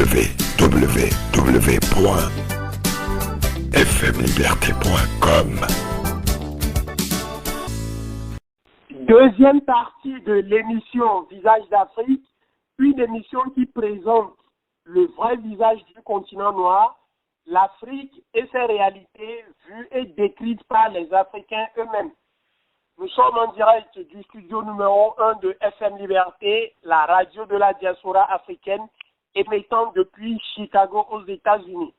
www.fmliberté.com. Deuxième partie de l'émission Visage d'Afrique, une émission qui présente le vrai visage du continent noir, l'Afrique et ses réalités vues et décrites par les Africains eux-mêmes. Nous sommes en direct du studio numéro 1 de FM Liberté, la radio de la diaspora africaine, émettant depuis Chicago aux États-Unis.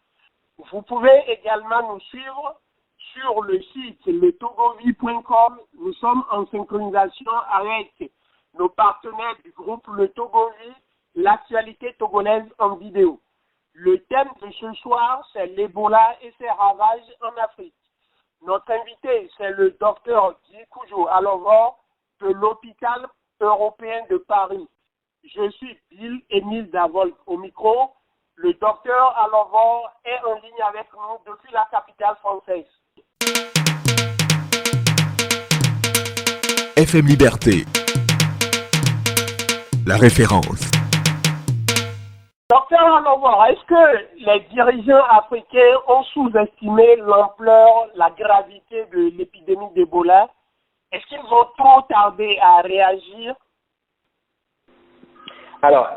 Vous pouvez également nous suivre sur le site letogovi.com. Nous sommes en synchronisation avec nos partenaires du groupe Le Togovi, l'actualité togolaise en vidéo. Le thème de ce soir, c'est l'Ebola et ses ravages en Afrique. Notre invité, c'est le docteur Dikujo Alongo de l'hôpital européen de Paris. Je suis Bill Émile Davolk au micro. Le docteur Alongo est en ligne avec nous depuis la capitale française. FM Liberté, la référence. Docteur Alongo, est-ce que les dirigeants africains ont sous-estimé l'ampleur, la gravité de l'épidémie d'Ebola? Est-ce qu'ils ont trop tardé à réagir? Alors,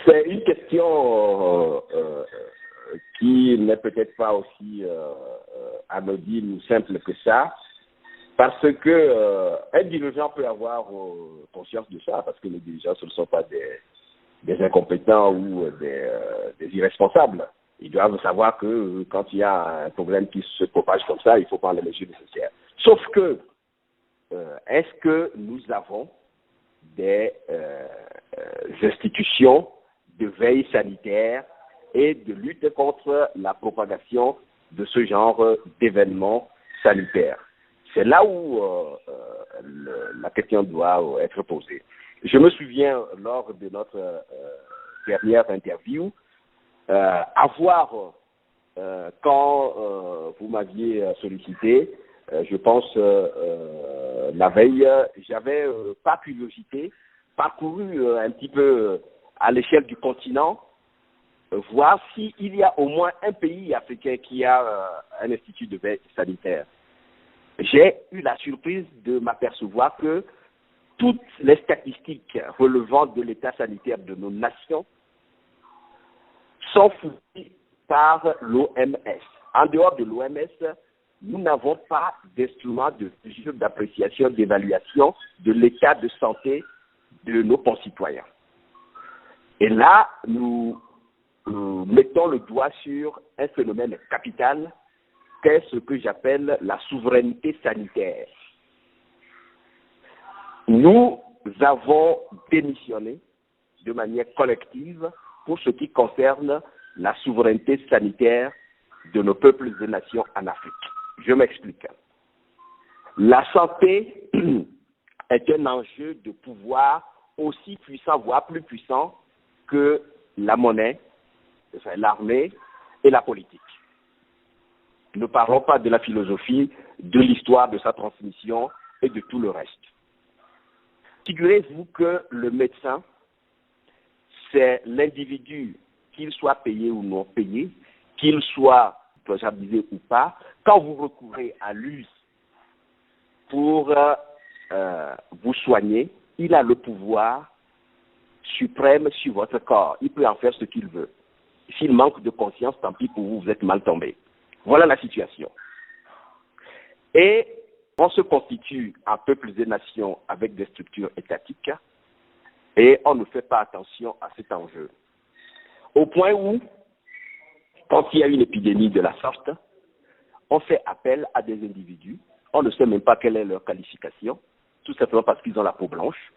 c'est une question qui n'est peut-être pas aussi anodine ou simple que ça, parce que un dirigeant peut avoir conscience de ça, parce que les dirigeants, ce ne sont pas des incompétents ou des irresponsables. Ils doivent savoir que quand il y a un problème qui se propage comme ça, il faut prendre les mesures nécessaires. Sauf que, est-ce que nous avons des institutions de veille sanitaire et de lutte contre la propagation de ce genre d'événements sanitaires? C'est là où la question doit être posée. Je me souviens, lors de notre dernière interview, quand vous m'aviez sollicité, je pense la veille, j'avais par curiosité parcouru un petit peu à l'échelle du continent, voir s'il y a au moins un pays africain qui a un institut de veille sanitaire. J'ai eu la surprise de m'apercevoir que toutes les statistiques relevant de l'état sanitaire de nos nations sont fournies par l'OMS. En dehors de l'OMS, nous n'avons pas d'instrument de mesure d'appréciation, d'évaluation de l'état de santé de nos concitoyens. Et là, nous mettons le doigt sur un phénomène capital, qu'est ce que j'appelle la souveraineté sanitaire. Nous avons démissionné de manière collective pour ce qui concerne la souveraineté sanitaire de nos peuples et nations en Afrique. Je m'explique. La santé est un enjeu de pouvoir aussi puissant, voire plus puissant que la monnaie, l'armée et la politique. Ne parlons pas de la philosophie, de l'histoire, de sa transmission et de tout le reste. Figurez-vous que le médecin, c'est l'individu, qu'il soit payé ou non payé, qu'il soit responsabilisé ou pas, quand vous recourez à lui pour vous soigner, il a le pouvoir suprême sur votre corps. Il peut en faire ce qu'il veut. S'il manque de conscience, tant pis pour vous, vous êtes mal tombé. Voilà la situation. Et on se constitue en peuples et nations avec des structures étatiques et on ne fait pas attention à cet enjeu. Au point où, quand il y a une épidémie de la sorte, on fait appel à des individus, on ne sait même pas quelle est leur qualification, tout simplement parce qu'ils ont la peau blanche.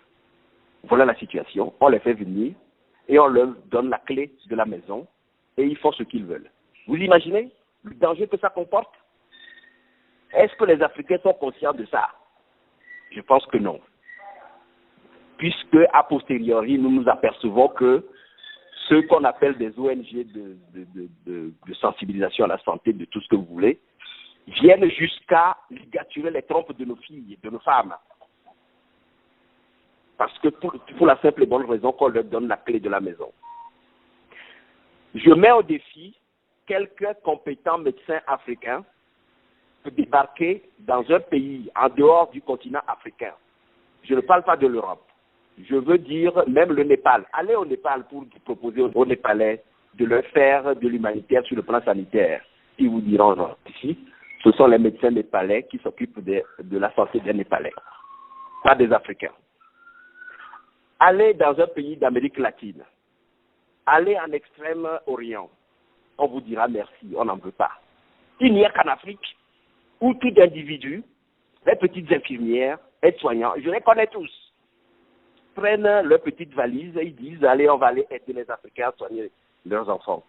Voilà la situation, on les fait venir et on leur donne la clé de la maison et ils font ce qu'ils veulent. Vous imaginez le danger que ça comporte? Est-ce que les Africains sont conscients de ça? Je pense que non. Puisque, a posteriori, nous nous apercevons que ceux qu'on appelle des ONG de sensibilisation à la santé, de tout ce que vous voulez, viennent jusqu'à ligaturer les trompes de nos filles, de nos femmes. Parce que pour la simple et bonne raison qu'on leur donne la clé de la maison. Je mets au défi quelques compétents médecins africains de débarquer dans un pays en dehors du continent africain. Je ne parle pas de l'Europe. Je veux dire même le Népal. Allez au Népal pour proposer aux Népalais de leur faire de l'humanitaire sur le plan sanitaire. Ils vous diront non. Ici, ce sont les médecins népalais qui s'occupent de la santé des Népalais, pas des Africains. Allez dans un pays d'Amérique latine. Allez en Extrême-Orient. On vous dira merci, on n'en veut pas. Il n'y a qu'en Afrique où tout individu, les petites infirmières, aides-soignants, je les connais tous, prennent leurs petites valises et ils disent allez, on va aller aider les Africains à soigner leurs enfants.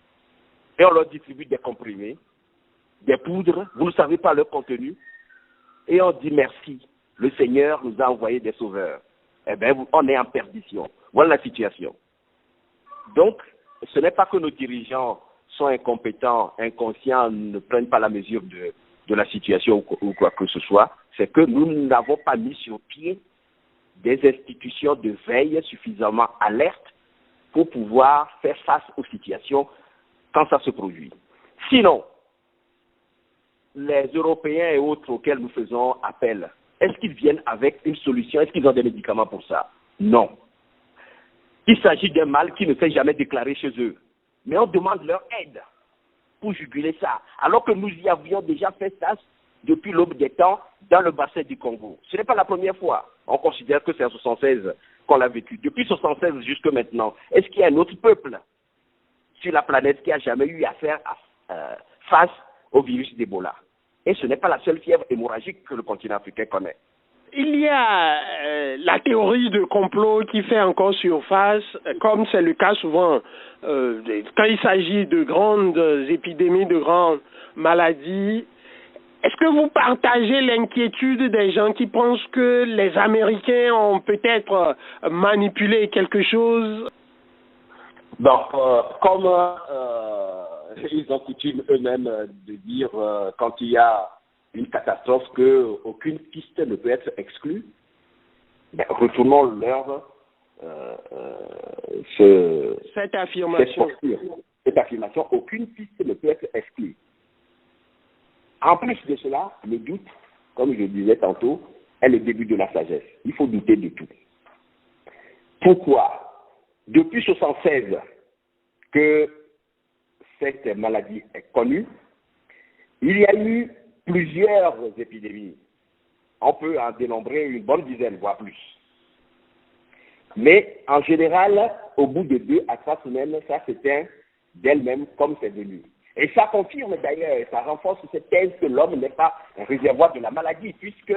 Et on leur distribue des comprimés, des poudres, vous ne savez pas leur contenu, et on dit merci, le Seigneur nous a envoyé des sauveurs. Eh bien, on est en perdition. Voilà la situation. Donc, ce n'est pas que nos dirigeants sont incompétents, inconscients, ne prennent pas la mesure de la situation ou quoi que ce soit, c'est que nous n'avons pas mis sur pied des institutions de veille suffisamment alertes pour pouvoir faire face aux situations quand ça se produit. Sinon, les Européens et autres auxquels nous faisons appel, est-ce qu'ils viennent avec une solution? Est-ce qu'ils ont des médicaments pour ça? Non. Il s'agit d'un mal qui ne s'est jamais déclaré chez eux. Mais on demande leur aide pour juguler ça, alors que nous y avions déjà fait ça depuis l'aube des temps dans le bassin du Congo. Ce n'est pas la première fois. On considère que c'est en 1976 qu'on l'a vécu. Depuis 1976 jusque maintenant, est-ce qu'il y a un autre peuple sur la planète qui a jamais eu à faire face au virus d'Ebola? Et ce n'est pas la seule fièvre hémorragique que le continent africain connaît. Il y a la théorie de complot qui fait encore surface, comme c'est le cas souvent quand il s'agit de grandes épidémies, de grandes maladies. Est-ce que vous partagez l'inquiétude des gens qui pensent que les Américains ont peut-être manipulé quelque chose? Donc, comme ils ont coutume eux-mêmes de dire quand il y a une catastrophe qu'aucune piste ne peut être exclue, ben, retournons leur cette affirmation. Cette affirmation, aucune piste ne peut être exclue. En plus de cela, le doute, comme je disais tantôt, est le début de la sagesse. Il faut douter de tout. Pourquoi? Depuis 1976 que cette maladie est connue, il y a eu plusieurs épidémies. On peut en dénombrer une bonne dizaine, voire plus. Mais en général, au bout de 2 à 3 semaines, ça s'éteint d'elle-même comme c'est venu. Et ça confirme d'ailleurs, ça renforce cette thèse que l'homme n'est pas un réservoir de la maladie, puisque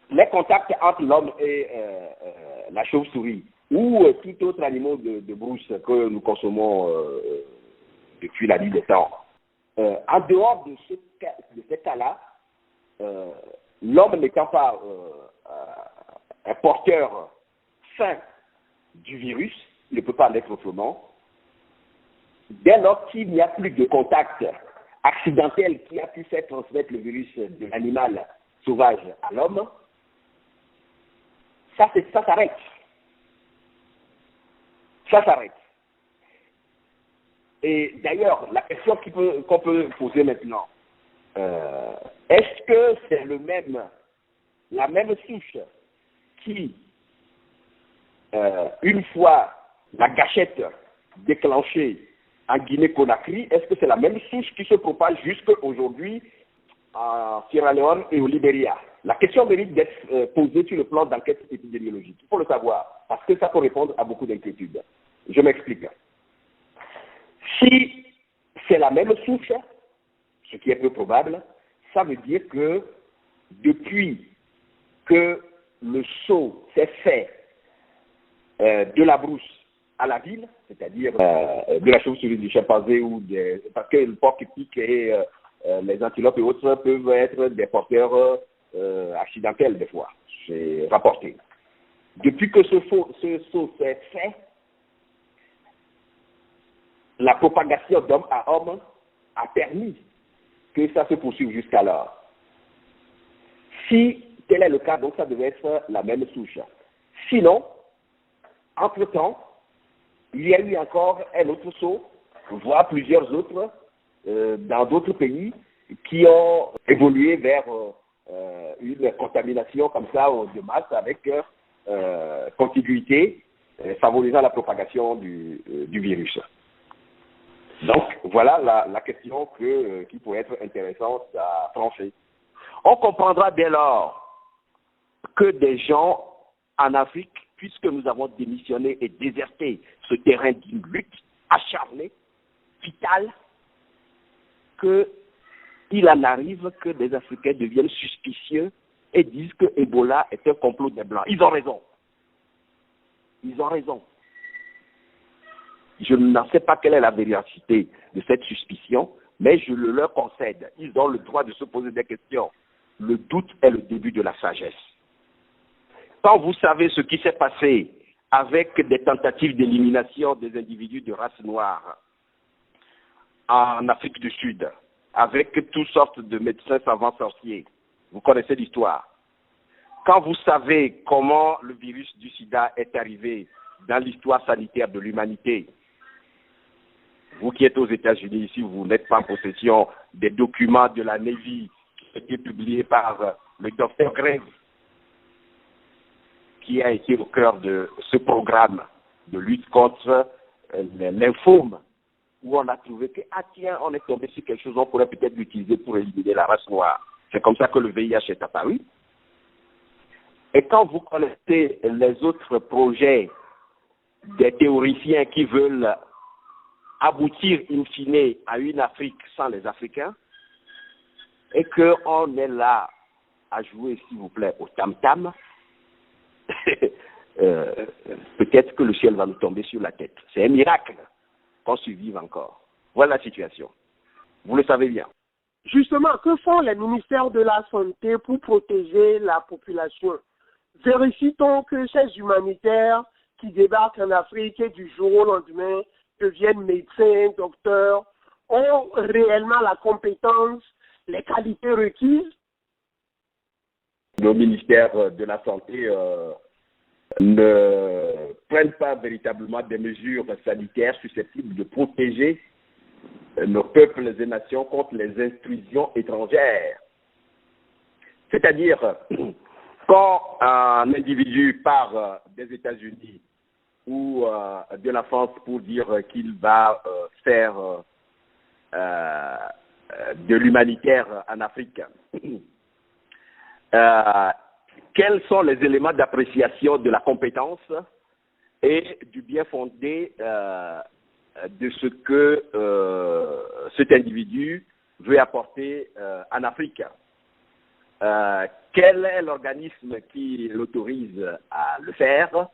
les contacts entre l'homme et la chauve-souris ou tout autre animal de brousse que nous consommons depuis la nuit des temps, en dehors de ce cas-là, l'homme n'étant pas un porteur sain du virus, il ne peut pas l'être autrement. Dès lors qu'il n'y a plus de contact accidentel qui a pu faire transmettre le virus de l'animal sauvage à l'homme, ça s'arrête. Ça s'arrête. Et d'ailleurs, la question qu'on peut poser maintenant, est-ce que c'est la même souche qui, une fois la gâchette déclenchée en Guinée-Conakry, est-ce que c'est la même souche qui se propage jusqu'à aujourd'hui en Sierra Leone et au Libéria? La question mérite d'être posée sur le plan d'enquête épidémiologique. Il faut le savoir, parce que ça peut répondre à beaucoup d'inquiétudes. Je m'explique. Si c'est la même souche, ce qui est peu probable, ça veut dire que depuis que le saut s'est fait de la brousse à la ville, c'est-à-dire de la chauve-souris, du chimpanzé ou parce que le porc épic et les antilopes et autres peuvent être des porteurs accidentels des fois, c'est rapporté. Depuis que ce saut s'est fait, la propagation d'homme à homme a permis que ça se poursuive jusqu'alors. Si tel est le cas, donc ça devait être la même souche. Sinon, entre-temps, il y a eu encore un autre saut voire plusieurs autres dans d'autres pays qui ont évolué vers une contamination comme ça de masse avec contiguïté, favorisant la propagation du virus. Donc, voilà la question qui pourrait être intéressante à trancher. On comprendra dès lors que des gens en Afrique, puisque nous avons démissionné et déserté ce terrain d'une lutte acharnée, vitale, qu'il en arrive que des Africains deviennent suspicieux et disent que Ebola est un complot des Blancs. Ils ont raison. Ils ont raison. Je n'en sais pas quelle est la véracité de cette suspicion, mais je le leur concède. Ils ont le droit de se poser des questions. Le doute est le début de la sagesse. Quand vous savez ce qui s'est passé avec des tentatives d'élimination des individus de race noire en Afrique du Sud, avec toutes sortes de médecins savants sorciers, vous connaissez l'histoire. Quand vous savez comment le virus du sida est arrivé dans l'histoire sanitaire de l'humanité, vous qui êtes aux États-Unis ici, vous n'êtes pas en possession des documents de la Navy qui ont été publiés par le docteur Graves, qui a été au cœur de ce programme de lutte contre les lymphomes, où on a trouvé que, ah tiens, on est tombé sur quelque chose, on pourrait peut-être l'utiliser pour éliminer la race noire. C'est comme ça que le VIH est apparu. Et quand vous connaissez les autres projets des théoriciens qui veulent aboutir in fine à une Afrique sans les Africains, et qu'on est là à jouer, s'il vous plaît, au tam-tam, peut-être que le ciel va nous tomber sur la tête. C'est un miracle qu'on survive encore. Voilà la situation. Vous le savez bien. Justement, que font les ministères de la Santé pour protéger la population? Vérifie-t-on que ces humanitaires qui débarquent en Afrique et du jour au lendemain deviennent médecins, docteurs, ont réellement la compétence, les qualités requises? Nos ministères de la Santé ne prennent pas véritablement des mesures sanitaires susceptibles de protéger nos peuples et nations contre les intrusions étrangères. C'est-à-dire, quand un individu part des États-Unis ou de la France pour dire qu'il va faire de l'humanitaire en Afrique, quels sont les éléments d'appréciation de la compétence et du bien fondé de ce que cet individu veut apporter en Afrique? Quel est l'organisme qui l'autorise à le faire?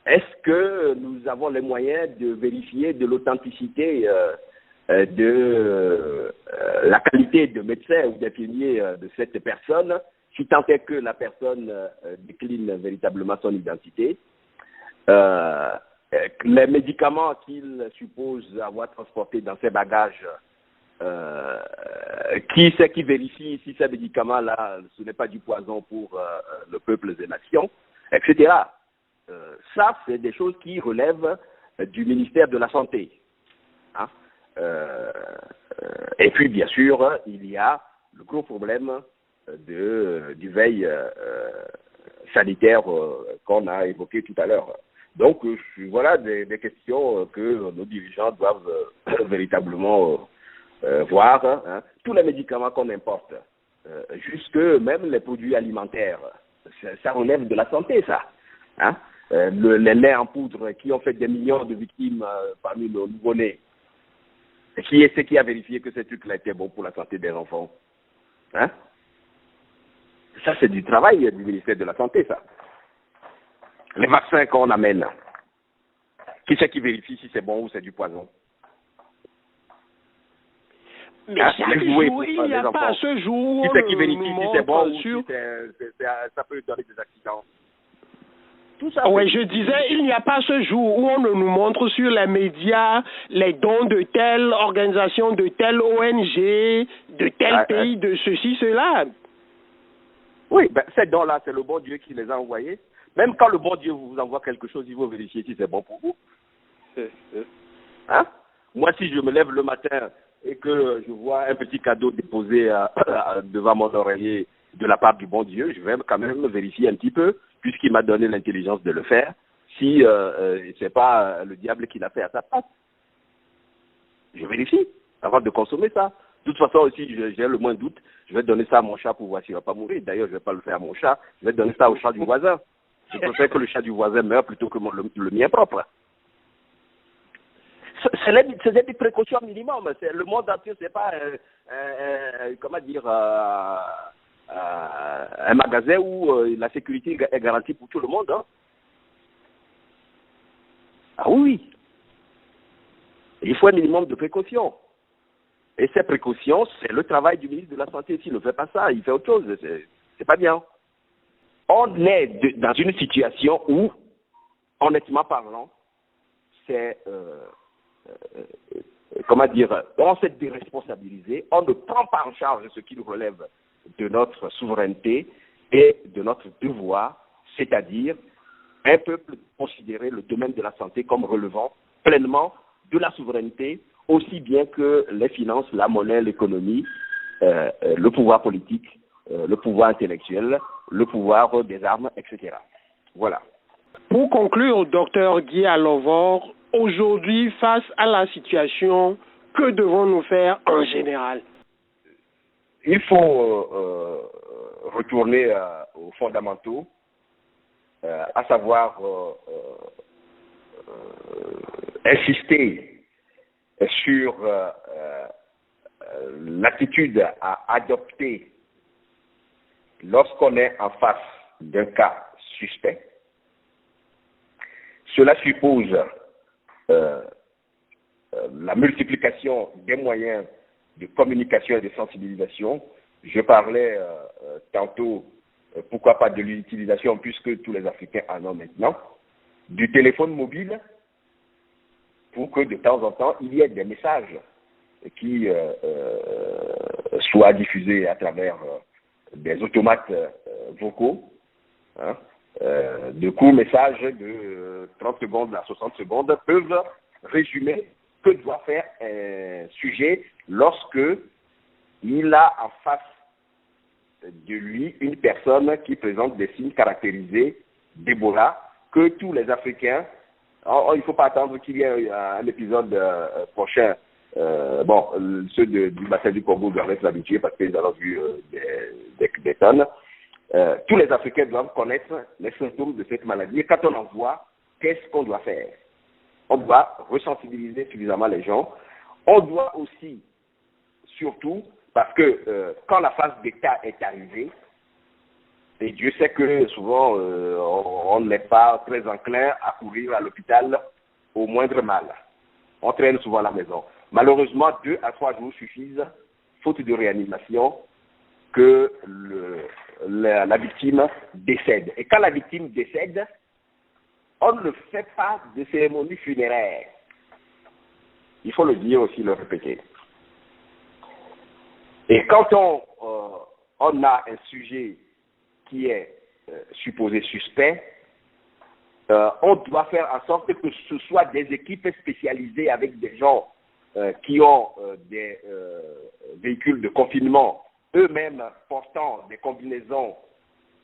Est-ce que nous avons les moyens de vérifier de l'authenticité de la qualité de médecin ou d'infirmier de cette personne, si tant est que la personne décline véritablement son identité? Les médicaments qu'il suppose avoir transportés dans ses bagages, qui c'est qui vérifie si ces médicaments-là, ce n'est pas du poison pour le peuple des nations, etc. Ça, c'est des choses qui relèvent du ministère de la Santé. Hein? Et puis, bien sûr, il y a le gros problème du veille sanitaire qu'on a évoqué tout à l'heure. Donc, voilà des questions que nos dirigeants doivent véritablement voir. Hein. Tous les médicaments qu'on importe, jusque même les produits alimentaires, ça relève de la santé, ça. Hein. Les laits en poudre qui ont fait des millions de victimes parmi nos nouveau-nés. Qui est-ce qui a vérifié que ces trucs-là étaient bons pour la santé des enfants? Hein? Ça, c'est du travail du ministère de la Santé, ça. Les vaccins qu'on amène, qui c'est qui vérifie si c'est bon ou c'est du poison? Mais chaque jour, il n'y a pas ce jour. Qui c'est qui vérifie si c'est bon ou si ça peut donner des accidents? Oui, je disais, il n'y a pas ce jour où on ne nous montre sur les médias les dons de telle organisation, de telle ONG, de tel pays, de ceci, cela. Oui, ben, ces dons-là, c'est le bon Dieu qui les a envoyés. Même quand le bon Dieu vous envoie quelque chose, il faut vérifier si c'est bon pour vous. Hein? Moi, si je me lève le matin et que je vois un petit cadeau déposé devant mon oreiller de la part du bon Dieu, je vais quand même vérifier un petit peu, puisqu'il m'a donné l'intelligence de le faire, si c'est pas le diable qui l'a fait à sa place. Je vérifie avant de consommer ça. De toute façon, si j'ai le moins de doute, je vais donner ça à mon chat pour voir s'il ne va pas mourir. D'ailleurs, je ne vais pas le faire à mon chat, je vais donner ça au chat du voisin. Je préfère que le chat du voisin meure plutôt que le mien propre. C'est des précautions minimum. Le monde entier, c'est pas comment dire un magasin où la sécurité est garantie pour tout le monde. Hein. Ah oui. Il faut un minimum de précautions. Et ces précautions, c'est le travail du ministre de la Santé. S'il ne fait pas ça, il fait autre chose. C'est pas bien. On est dans une situation où, honnêtement parlant, c'est comment dire, on s'est déresponsabilisé, on ne prend pas en charge ce qui nous relève de notre souveraineté et de notre devoir, c'est-à-dire un peuple considérer le domaine de la santé comme relevant pleinement de la souveraineté, aussi bien que les finances, la monnaie, l'économie, le pouvoir politique, le pouvoir intellectuel, le pouvoir des armes, etc. Voilà. Pour conclure, docteur Guy Alovor, aujourd'hui, face à la situation, que devons-nous faire en général? Il faut retourner aux fondamentaux, à savoir insister sur l'attitude à adopter lorsqu'on est en face d'un cas suspect. Cela suppose la multiplication des moyens de communication et de sensibilisation. Je parlais tantôt, pourquoi pas de l'utilisation, puisque tous les Africains en ont maintenant, du téléphone mobile, pour que de temps en temps, il y ait des messages qui soient diffusés à travers des automates vocaux, hein, de courts messages de 30 secondes à 60 secondes peuvent résumer que doit faire un sujet lorsque il a en face de lui une personne qui présente des signes caractérisés d'Ebola, que tous les Africains, il ne faut pas attendre qu'il y ait un épisode prochain. Ceux du bassin du Congo doivent être habitués parce qu'ils en ont vu des tonnes. Tous les Africains doivent connaître les symptômes de cette maladie. Et quand on en voit, qu'est-ce qu'on doit faire? On doit ressensibiliser suffisamment les gens. On doit aussi, surtout, parce que quand la phase d'état est arrivée, et Dieu sait que souvent on n'est pas très enclin à courir à l'hôpital au moindre mal. On traîne souvent à la maison. Malheureusement, 2 à 3 jours suffisent, faute de réanimation, que la victime décède. Et quand la victime décède, on ne fait pas de cérémonie funéraire. Il faut le dire aussi, le répéter. Et quand on a un sujet qui est supposé suspect, on doit faire en sorte que ce soit des équipes spécialisées avec des gens qui ont des véhicules de confinement, eux-mêmes portant des combinaisons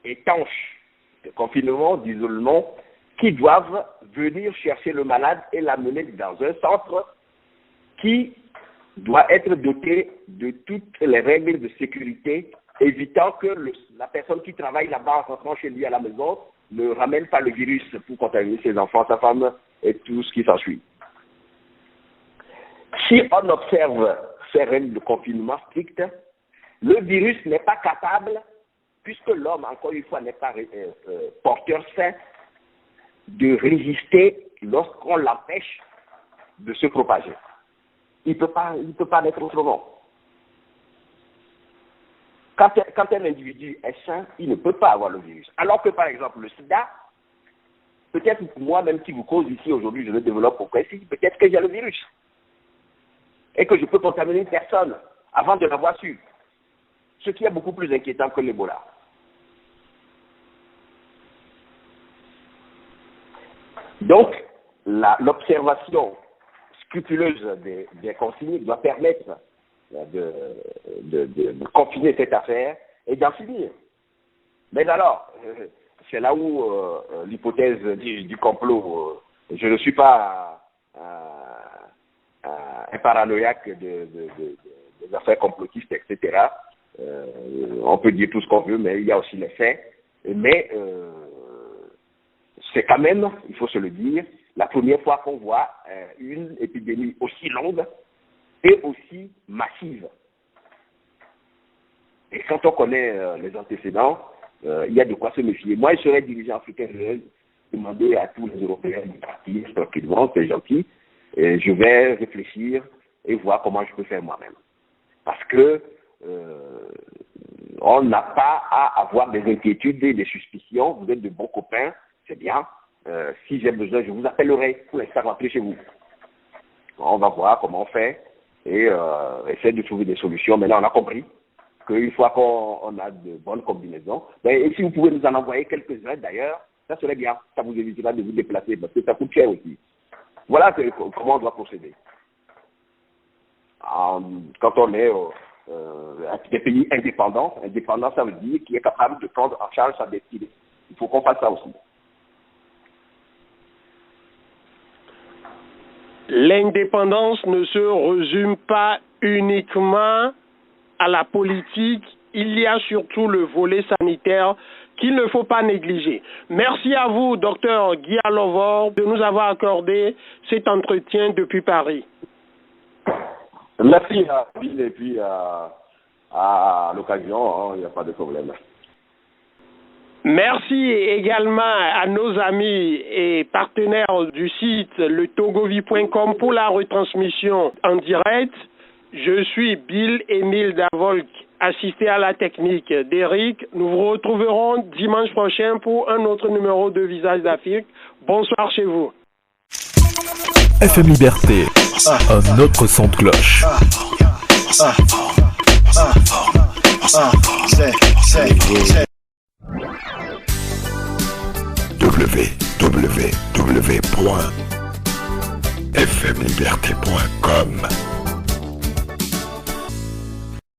étanches de confinement, d'isolement, qui doivent venir chercher le malade et l'amener dans un centre qui doit être doté de toutes les règles de sécurité, évitant que la personne qui travaille là-bas en rentrant chez lui à la maison ne ramène pas le virus pour contaminer ses enfants, sa femme et tout ce qui s'ensuit. Si on observe ces règles de confinement strictes, le virus n'est pas capable, puisque l'homme, encore une fois, n'est pas porteur sain, de résister lorsqu'on l'empêche de se propager. Il ne peut pas être autrement. Quand un individu est sain, il ne peut pas avoir le virus. Alors que, par exemple, le sida, peut-être moi-même qui vous cause ici aujourd'hui, je le développe au précis, peut-être que j'ai le virus. Et que je peux contaminer une personne avant de l'avoir su. Ce qui est beaucoup plus inquiétant que l'Ebola. Donc, l'observation scrupuleuse des consignes doit permettre de confiner cette affaire et d'en finir. Mais alors, c'est là où l'hypothèse du complot, je ne suis pas un paranoïaque des affaires complotistes, etc. On peut dire tout ce qu'on veut, mais il y a aussi les faits. Mais c'est quand même, il faut se le dire, la première fois qu'on voit une épidémie aussi longue et aussi massive. Et quand on connaît les antécédents, il y a de quoi se méfier. Moi, je serais dirigeant africain, je vais demander à tous les Européens de partir tranquillement, c'est gentil, et je vais réfléchir et voir comment je peux faire moi-même. Parce que on n'a pas à avoir des inquiétudes et des suspicions. Vous êtes de bons copains, c'est bien. Si j'ai besoin, je vous appellerai pour l'instant rentrer chez vous. On va voir comment on fait et essayer de trouver des solutions. Mais là, on a compris qu'une fois qu'on a de bonnes combinaisons, et si vous pouvez nous en envoyer quelques-uns d'ailleurs, ça serait bien. Ça vous évitera de vous déplacer parce que ça coûte cher aussi. Voilà comment on doit procéder. Quand on est des pays indépendants, ça veut dire qu'il est capable de prendre en charge sa destinée. Il faut qu'on fasse ça aussi. L'indépendance ne se résume pas uniquement à la politique. Il y a surtout le volet sanitaire qu'il ne faut pas négliger. Merci à vous, Dr Guy Alovor, de nous avoir accordé cet entretien depuis Paris. Merci à Bill et puis à l'occasion, il n'y a pas de problème. Merci également à nos amis et partenaires du site letogovi.com pour la retransmission en direct. Je suis Bill Émile Davolk, assisté à la technique d'Eric. Nous vous retrouverons dimanche prochain pour un autre numéro de Visage d'Afrique. Bonsoir chez vous. FM Liberté, un autre son de cloche. www.fmliberté.com